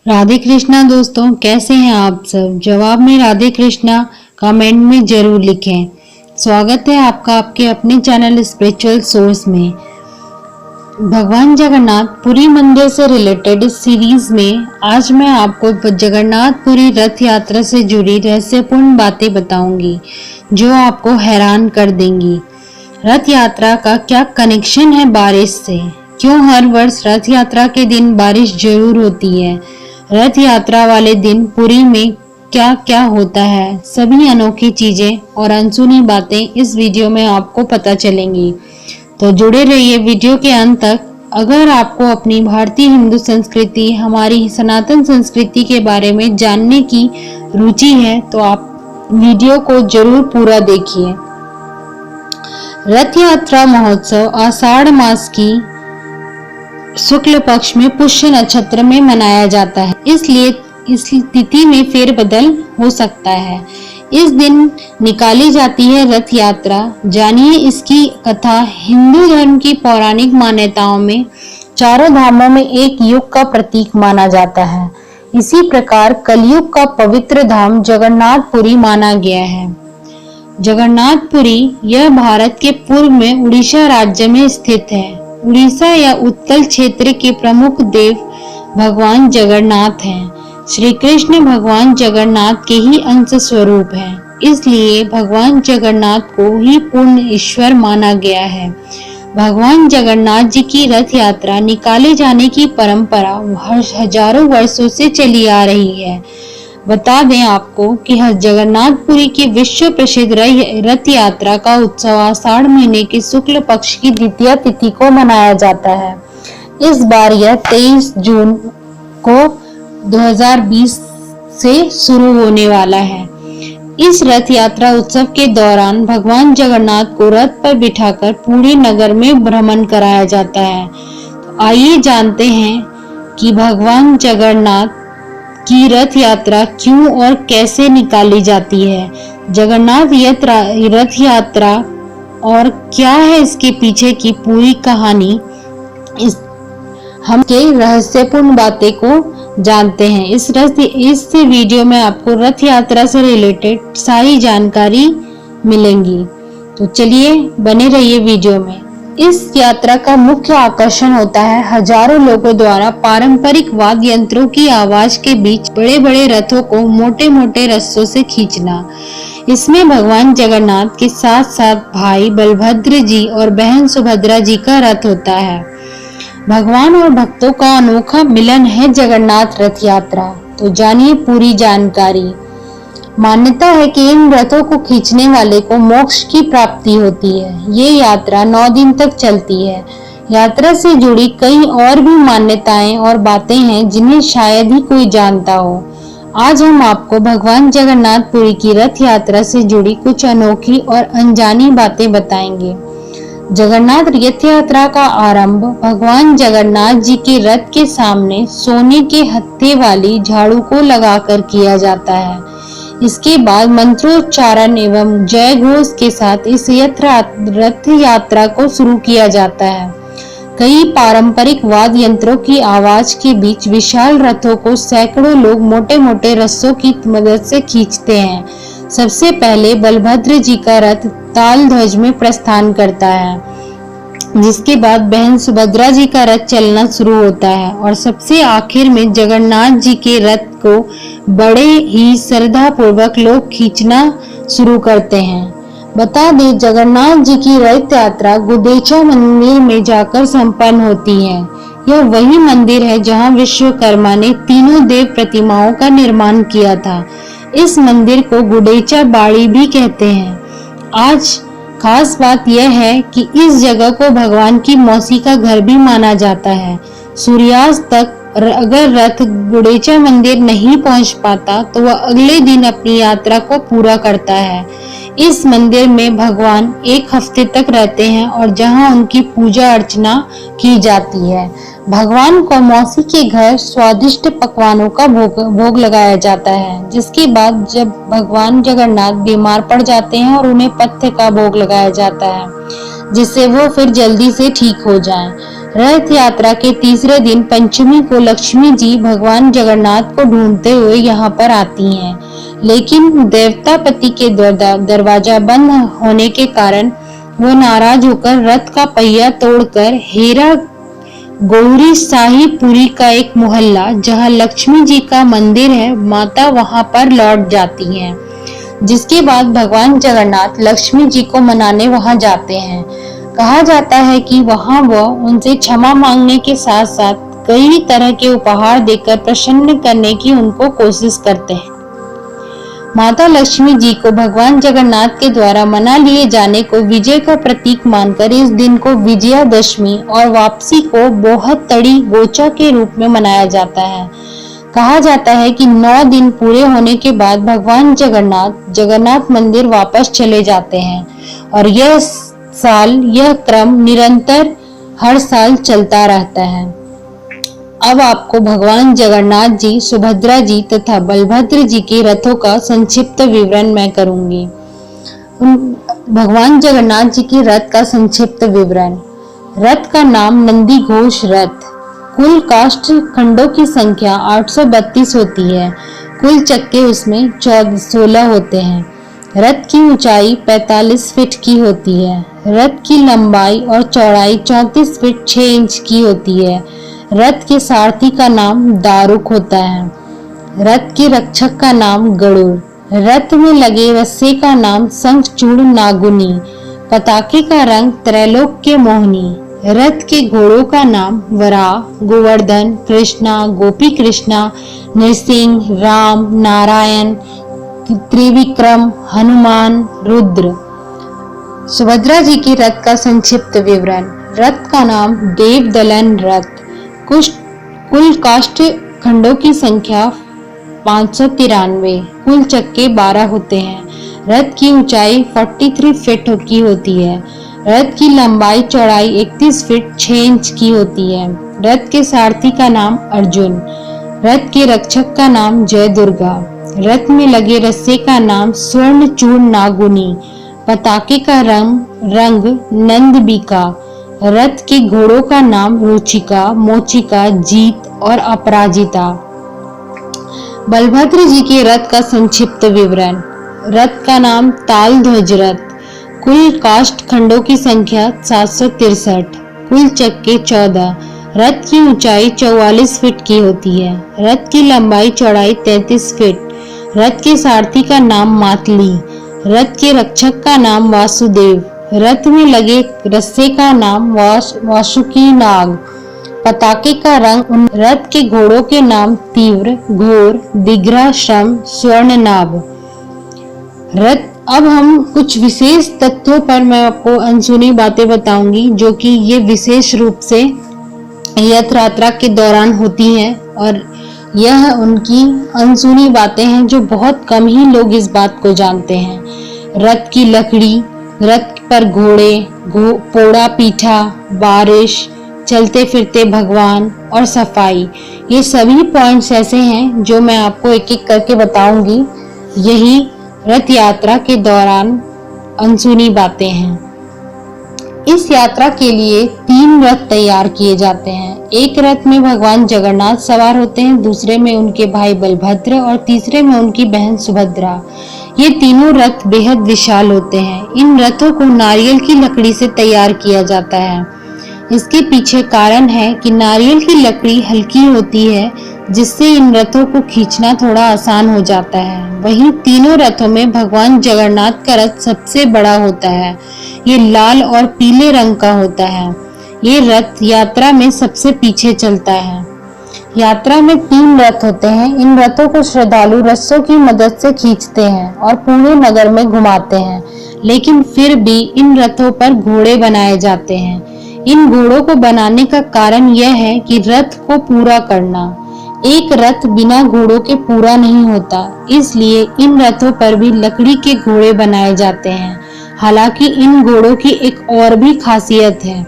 राधे कृष्णा दोस्तों, कैसे हैं आप सब। जवाब में राधे कृष्णा कमेंट में जरूर लिखें। स्वागत है आपका आपके अपने चैनल स्पिरिचुअल सोर्स में। भगवान जगन्नाथ पुरी मंदिर से रिलेटेड इस सीरीज में आज मैं आपको जगन्नाथपुरी रथ यात्रा से जुड़ी रहस्यपूर्ण बातें बताऊंगी जो आपको हैरान कर देंगी। रथ यात्रा का क्या कनेक्शन है बारिश से? क्यों हर वर्ष रथ यात्रा के दिन बारिश जरूर होती है? रथ यात्रा वाले दिन पुरी में क्या क्या होता है? सभी अनोखी चीजें और अनसुनी बातें इस वीडियो में आपको पता चलेंगी, तो जुड़े रहिए वीडियो के अंत तक। अगर आपको अपनी भारतीय हिंदू संस्कृति, हमारी सनातन संस्कृति के बारे में जानने की रुचि है तो आप वीडियो को जरूर पूरा देखिए। रथ यात्रा महोत्सव आषाढ़ मास की शुक्ल पक्ष में पुष्य नक्षत्र में मनाया जाता है, इसलिए इस तिथि में फेरबदल हो सकता है। इस दिन निकाली जाती है रथ यात्रा। जानिए इसकी कथा। हिंदू धर्म की पौराणिक मान्यताओं में चारों धामों में एक युग का प्रतीक माना जाता है। इसी प्रकार कलयुग का पवित्र धाम जगन्नाथपुरी माना गया है। जगन्नाथपुरी यह भारत के पूर्व में उड़ीसा राज्य में स्थित है। उड़ीसा या उत्कल क्षेत्र के प्रमुख देव भगवान जगन्नाथ हैं। श्री कृष्ण भगवान जगन्नाथ के ही अंश स्वरूप हैं, इसलिए भगवान जगन्नाथ को ही पूर्ण ईश्वर माना गया है। भगवान जगन्नाथ जी की रथ यात्रा निकाले जाने की परंपरा हजारों वर्षों से चली आ रही है। बता दें आपको कि जगन्नाथपुरी की विश्व प्रसिद्ध रथ यात्रा का उत्सव आषाढ़ महीने के शुक्ल पक्ष की द्वितीय तिथि को मनाया जाता है। इस बार यह 23 जून को 2020 से शुरू होने वाला है। इस रथ यात्रा उत्सव के दौरान भगवान जगन्नाथ को रथ पर बिठाकर पूरे नगर में भ्रमण कराया जाता है। तो आइए जानते हैं कि भगवान जगन्नाथ की रथ यात्रा क्यों और कैसे निकाली जाती है। जगन्नाथ रथ यात्रा और क्या है इसके पीछे की पूरी कहानी, हम के रहस्यपूर्ण बातें को जानते हैं। इस वीडियो में आपको रथ यात्रा से रिलेटेड सारी जानकारी मिलेंगी, तो चलिए बने रहिए वीडियो में। इस यात्रा का मुख्य आकर्षण होता है हजारों लोगों द्वारा पारंपरिक वाद्य यंत्रों की आवाज के बीच बड़े बड़े रथों को मोटे मोटे रस्सों से खींचना। इसमें भगवान जगन्नाथ के साथ साथ भाई बलभद्र जी और बहन सुभद्रा जी का रथ होता है। भगवान और भक्तों का अनोखा मिलन है जगन्नाथ रथ यात्रा। तो जानिए पूरी जानकारी। मान्यता है कि इन रथों को खींचने वाले को मोक्ष की प्राप्ति होती है। ये यात्रा 9 दिन तक चलती है। यात्रा से जुड़ी कई और भी मान्यताएं और बातें हैं जिन्हें शायद ही कोई जानता हो। आज हम आपको भगवान जगन्नाथपुरी की रथ यात्रा से जुड़ी कुछ अनोखी और अनजानी बातें बताएंगे। जगन्नाथ रथ यात्रा का आरंभ भगवान जगन्नाथ जी के रथ के सामने सोने के हत्थे वाली झाड़ू को लगाकर किया जाता है। इसके बाद मंत्रोच्चारण एवं जय घोष के साथ इस रथ यात्रा को शुरू किया जाता है। कई पारंपरिक वाद्य यंत्रों की आवाज के बीच विशाल रथों को सैकड़ों लोग मोटे मोटे रस्सों की मदद से खींचते हैं। सबसे पहले बलभद्र जी का रथ ताल ध्वज में प्रस्थान करता है, जिसके बाद बहन सुभद्रा जी का रथ चलना शुरू होता है और सबसे आखिर में जगन्नाथ जी के रथ को बड़े ही श्रद्धा पूर्वक लोग खींचना शुरू करते हैं। बता दें जगन्नाथ जी की रथ यात्रा गुंडीचा मंदिर में जाकर संपन्न होती है। यह वही मंदिर है जहां विश्वकर्मा ने तीनों देव प्रतिमाओं का निर्माण किया था। इस मंदिर को गुंडीचा बाड़ी भी कहते हैं। आज खास बात यह है कि इस जगह को भगवान की मौसी का घर भी माना जाता है। सूर्यास्त तक अगर रथ गुंडीचा मंदिर नहीं पहुंच पाता तो वह अगले दिन अपनी यात्रा को पूरा करता है। इस मंदिर में भगवान 1 हफ्ते तक रहते हैं और जहां उनकी पूजा अर्चना की जाती है। भगवान को मौसी के घर स्वादिष्ट पकवानों का भोग लगाया जाता है, जिसके बाद जब भगवान जगन्नाथ बीमार पड़ जाते हैं और उन्हें पथ्य का भोग लगाया जाता है, जिससे वो फिर जल्दी से ठीक हो जाएं। रथ यात्रा के तीसरे दिन पंचमी को लक्ष्मी जी भगवान जगन्नाथ को ढूंढते हुए यहाँ पर आती हैं, लेकिन देवतापति के दरवाजा बंद होने के कारण वो नाराज होकर रथ का पहिया तोड़कर हेरा गौरी साहिबपुरी का एक मोहल्ला जहाँ लक्ष्मी जी का मंदिर है, माता वहां पर लौट जाती हैं। जिसके बाद भगवान जगन्नाथ लक्ष्मी जी को मनाने वहां जाते हैं। कहा जाता है कि वहां वह उनसे क्षमा मांगने के साथ साथ कई तरह के उपहार देकर प्रसन्न करने की उनको कोशिश करते हैं। माता लक्ष्मी जी को भगवान जगन्नाथ के द्वारा मना लिए जाने को विजय का प्रतीक मानकर इस दिन को विजयादशमी और वापसी को बहुत तड़ी गोचा के रूप में मनाया जाता है। कहा जाता है कि 9 दिन पूरे होने के बाद भगवान जगन्नाथ मंदिर वापस चले जाते हैं और यह क्रम निरंतर हर साल चलता रहता है। अब आपको भगवान जगन्नाथ जी, सुभद्रा जी तथा बलभद्र जी के रथों का संक्षिप्त विवरण मैं करूंगी। भगवान जगन्नाथ जी के रथ का संक्षिप्त विवरण। रथ का नाम नंदी घोष रथ। कुल काष्ठ खंडों की संख्या 832 होती है। कुल चक्के उसमें 16 होते हैं। रथ की ऊंचाई 45 फीट की होती है। रथ की लंबाई और चौड़ाई 34 फीट 6 इंच की होती है। रथ के सारथी का नाम दारुक होता है। रथ के रक्षक का नाम गरुड़। रथ में लगे रस्से का नाम शंखचूड़ नागुनी। पताके का रंग त्रैलोक्य मोहनी। रथ के घोड़ों का नाम वराह, गोवर्धन, कृष्णा, गोपी कृष्णा, नृसिंह, राम, नारायण, त्रिविक्रम, हनुमान, रुद्र। सुभद्रा जी के रथ का संक्षिप्त विवरण। रथ का नाम देवदलन रथ। कुल काष्ठ खंडों की संख्या 593। कुल चक्के 12 होते हैं। रथ की ऊंचाई 43 फीट की होती है। रथ की लंबाई चौड़ाई 31 फीट 6 इंच की होती है। रथ के सारथी का नाम अर्जुन। रथ के रक्षक का नाम जय दुर्गा। रथ में लगे रस्से का नाम स्वर्णचूड़ नागुनी। पताके का रंग नंदबिका। रथ के घोड़ों का नाम रुचिका, मोचिका, जीत और अपराजिता। बलभद्र जी के रथ का संक्षिप्त विवरण। रथ का नाम ताल ध्वज रथ। कुल काष्ठ खंडों की संख्या 763। कुल चक्के 14। रथ की ऊंचाई 44 फीट की होती है। रथ की लंबाई चौड़ाई 33 फीट। रथ के सारथी का नाम मातली। रथ के रक्षक का नाम वासुदेव। रथ में लगे रस्से का नाम वासुकी नाग। पताके का रंग। रथ के घोड़ों के नाम तीव्र, घोर, दिग्रा, श्रम, स्वर्णनाभ। रथ। अब हम कुछ विशेष तथ्यों पर मैं आपको अनसुनी बातें बताऊंगी जो कि ये विशेष रूप से रथ यात्रा के दौरान होती हैं और यह उनकी अनसुनी बातें हैं जो बहुत कम ही लोग इस बात को जानते हैं। रथ की लकड़ी, रथ पर घोड़े, पोड़ा पीठा, बारिश, चलते फिरते भगवान और सफाई, ये सभी पॉइंट्स ऐसे हैं जो मैं आपको एक एक करके बताऊंगी। यही रथ यात्रा के दौरान अनसुनी बातें हैं। इस यात्रा के लिए 3 रथ तैयार किए जाते हैं। एक रथ में भगवान जगन्नाथ सवार होते हैं, दूसरे में उनके भाई बलभद्र और तीसरे में उनकी बहन सुभद्रा। ये तीनों रथ बेहद विशाल होते हैं। इन रथों को नारियल की लकड़ी से तैयार किया जाता है। इसके पीछे कारण है कि नारियल की लकड़ी हल्की होती है, जिससे इन रथों को खींचना थोड़ा आसान हो जाता है। वहीं तीनों रथों में भगवान जगन्नाथ का रथ सबसे बड़ा होता है। ये लाल और पीले रंग का होता है। ये रथ यात्रा में सबसे पीछे चलता है। यात्रा में 3 रथ होते हैं। इन रथों को श्रद्धालु रस्सों की मदद से खींचते हैं और पूरे नगर में घुमाते हैं, लेकिन फिर भी इन रथों पर घोड़े बनाए जाते हैं। इन घोड़ों को बनाने का कारण यह है कि रथ को पूरा करना। एक रथ बिना घोड़ों के पूरा नहीं होता, इसलिए इन रथों पर भी लकड़ी के घोड़े बनाए जाते हैं। हालांकि इन घोड़ों की एक और भी खासियत है।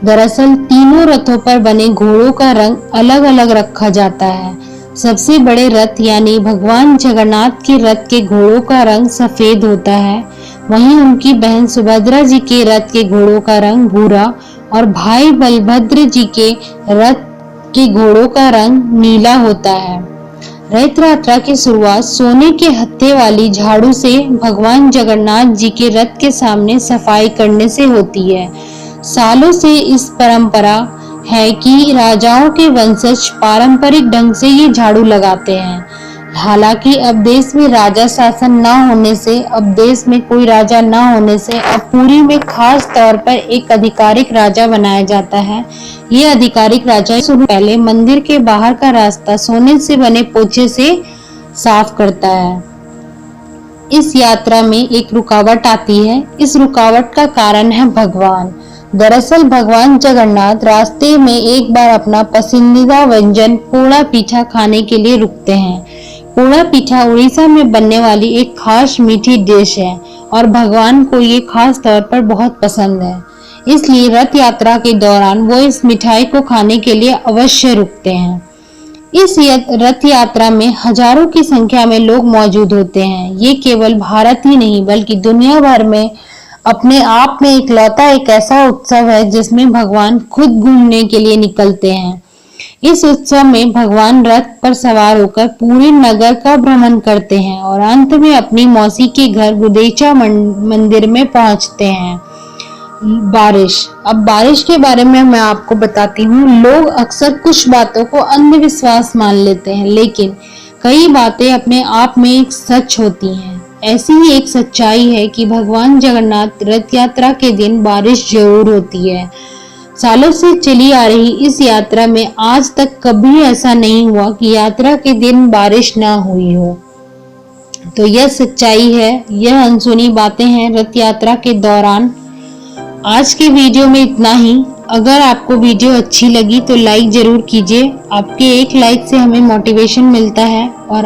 दरअसल तीनों रथों पर बने घोड़ों का रंग अलग अलग रखा जाता है। सबसे बड़े रथ यानी भगवान जगन्नाथ के रथ के घोड़ों का रंग सफेद होता है, वहीं उनकी बहन सुभद्रा जी के रथ के घोड़ों का रंग भूरा और भाई बलभद्र जी के रथ के घोड़ों का रंग नीला होता है। रथ यात्रा की शुरुआत सोने के हत्थे वाली झाड़ू से भगवान जगन्नाथ जी के रथ के सामने सफाई करने से होती है। सालों से इस परंपरा है कि राजाओं के वंशज पारंपरिक ढंग से ये झाड़ू लगाते हैं। हालांकि अब देश में राजा शासन न होने से अब पुरी में खास तौर पर एक आधिकारिक राजा बनाया जाता है। ये आधिकारिक राजा शुरू पहले मंदिर के बाहर का रास्ता सोने से बने पोछे से साफ करता है। इस यात्रा में एक रुकावट आती है। इस रुकावट का कारण है भगवान। दरअसल भगवान जगन्नाथ रास्ते में एक बार अपना पसंदीदा व्यंजन पोड़ा पीठा खाने के लिए रुकते हैं। पोड़ा पीठा उड़ीसा में बनने वाली एक खास मीठी डिश है और भगवान को ये खास तौर पर बहुत पसंद है। इसलिए रथ यात्रा के दौरान वो इस मिठाई को खाने के लिए अवश्य रुकते हैं। इस रथ यात्रा में हजारों की संख्या में लोग मौजूद होते हैं। ये केवल भारत ही नहीं बल्कि दुनिया भर में अपने आप में इकलौता एक ऐसा उत्सव है जिसमें भगवान खुद घूमने के लिए निकलते हैं। इस उत्सव में भगवान रथ पर सवार होकर पूरे नगर का भ्रमण करते हैं और अंत में अपनी मौसी के घर गुंडीचा मंदिर में पहुंचते हैं। अब बारिश के बारे में मैं आपको बताती हूँ। लोग अक्सर कुछ बातों को अंधविश्वास मान लेते हैं, लेकिन कई बातें अपने आप में एक सच होती हैं। ऐसी ही एक सच्चाई है कि भगवान जगन्नाथ रथ यात्रा के दिन बारिश जरूर होती है। सालों से चली आ रही इस यात्रा में आज तक कभी ऐसा नहीं हुआ कि यात्रा के दिन बारिश ना हुई हो। तो यह सच्चाई है, यह अनसुनी बातें हैं रथ यात्रा के दौरान। आज के वीडियो में इतना ही। अगर आपको वीडियो अच्छी लगी तो लाइक जरूर कीजिए। आपके एक लाइक से हमें मोटिवेशन मिलता है और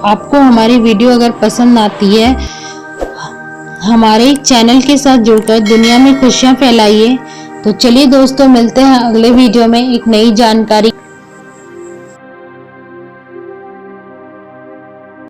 आपको हमारी वीडियो अगर पसंद आती है हमारे चैनल के साथ जुड़कर दुनिया में खुशियां फैलाइए। तो चलिए दोस्तों, मिलते हैं अगले वीडियो में एक नई जानकारी